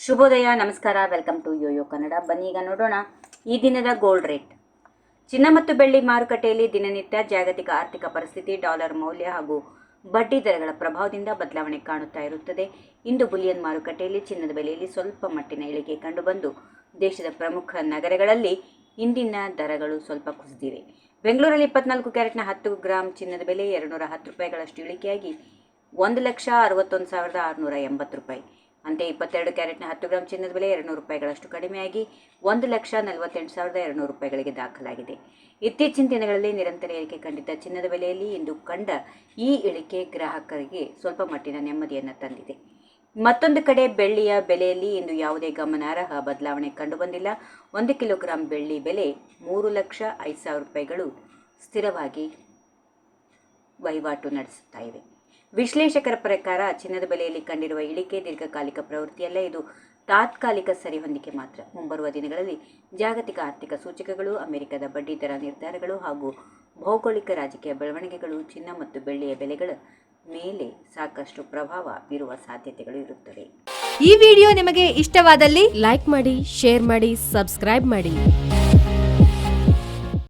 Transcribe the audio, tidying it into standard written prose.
ಶುಭೋದಯ, ನಮಸ್ಕಾರ. Welcome to YoYo Kannada. ಬನ್ನಿ ಈಗ ನೋಡೋಣ ಈ ದಿನದ ಗೋಲ್ಡ್ ರೇಟ್. ಚಿನ್ನ ಮತ್ತು ಬೆಳ್ಳಿ ಮಾರುಕಟ್ಟೆಯಲ್ಲಿ ದಿನನಿತ್ಯ ಜಾಗತಿಕ ಆರ್ಥಿಕ ಪರಿಸ್ಥಿತಿ, ಡಾಲರ್ ಮೌಲ್ಯ ಹಾಗೂ ಬಡ್ಡಿ ದರಗಳ ಪ್ರಭಾವದಿಂದ ಬದಲಾವಣೆ ಕಾಣುತ್ತಾ ಇರುತ್ತದೆ. ಇಂದು ಬುಲಿಯನ್ ಮಾರುಕಟ್ಟೆಯಲ್ಲಿ ಚಿನ್ನದ ಬೆಲೆಯಲ್ಲಿ ಸ್ವಲ್ಪ ಮಟ್ಟಿನ ಇಳಿಕೆ ಕಂಡುಬಂದು ದೇಶದ ಪ್ರಮುಖ ನಗರಗಳಲ್ಲಿ ಇಂದಿನ ದರಗಳು ಸ್ವಲ್ಪ ಕುಸಿದಿವೆ. ಬೆಂಗಳೂರಲ್ಲಿ 24 ಕ್ಯಾರೆಟ್ನ 10 ಗ್ರಾಂ ಚಿನ್ನದ ಬೆಲೆ 210 ರೂಪಾಯಿಗಳಷ್ಟು ಇಳಿಕೆಯಾಗಿ 1,61,680 ರೂಪಾಯಿ. ಅಂತೆಯೇ 22 ಕ್ಯಾರೆಟ್ನ 10 ಗ್ರಾಂ ಚಿನ್ನದ ಬೆಲೆ 200 ರೂಪಾಯಿಗಳಷ್ಟು ಕಡಿಮೆಯಾಗಿ 1,48,200 ರೂಪಾಯಿಗಳಿಗೆ ದಾಖಲಾಗಿದೆ. ಇತ್ತೀಚಿನ ದಿನಗಳಲ್ಲಿ ನಿರಂತರ ಏರಿಕೆ ಕಂಡಿದ್ದ ಚಿನ್ನದ ಬೆಲೆಯಲ್ಲಿ ಇಂದು ಕಂಡ ಈ ಇಳಿಕೆ ಗ್ರಾಹಕರಿಗೆ ಸ್ವಲ್ಪ ಮಟ್ಟಿನ ನೆಮ್ಮದಿಯನ್ನು ತಂದಿದೆ. ಮತ್ತೊಂದು ಕಡೆ ಬೆಳ್ಳಿಯ ಬೆಲೆಯಲ್ಲಿ ಇಂದು ಯಾವುದೇ ಗಮನಾರ್ಹ ಬದಲಾವಣೆ ಕಂಡುಬಂದಿಲ್ಲ. 1 ಕಿಲೋಗ್ರಾಂ ಬೆಳ್ಳಿ ಬೆಲೆ 3,05,000 ರೂಪಾಯಿಗಳು ಸ್ಥಿರವಾಗಿ ವಹಿವಾಟು ನಡೆಸುತ್ತಾ ಇವೆ. ವಿಶ್ಲೇಷಕರ ಪ್ರಕಾರ ಚಿನ್ನದ ಬೆಲೆಯಲ್ಲಿ ಕಂಡಿರುವ ಇಳಿಕೆ ದೀರ್ಘಕಾಲಿಕ ಪ್ರವೃತ್ತಿಯಲ್ಲ, ಇದು ತಾತ್ಕಾಲಿಕ ಸರಿಹೊಂದಿಕೆ ಮಾತ್ರ. ಮುಂಬರುವ ದಿನಗಳಲ್ಲಿ ಜಾಗತಿಕ ಆರ್ಥಿಕ ಸೂಚಕಗಳು, ಅಮೆರಿಕದ ಬಡ್ಡಿ ದರ ನಿರ್ಧಾರಗಳು ಹಾಗೂ ಭೌಗೋಳಿಕ ರಾಜಕೀಯ ಬೆಳವಣಿಗೆಗಳು ಚಿನ್ನ ಮತ್ತು ಬೆಳ್ಳಿಯ ಬೆಲೆಗಳ ಮೇಲೆ ಸಾಕಷ್ಟು ಪ್ರಭಾವ ಬೀರುವ ಸಾಧ್ಯತೆಗಳು ಇರುತ್ತವೆ. ಈ ವಿಡಿಯೋ ನಿಮಗೆ ಇಷ್ಟವಾದಲ್ಲಿ ಲೈಕ್ ಮಾಡಿ, ಶೇರ್ ಮಾಡಿ, ಸಬ್ಸ್ಕ್ರೈಬ್ ಮಾಡಿ.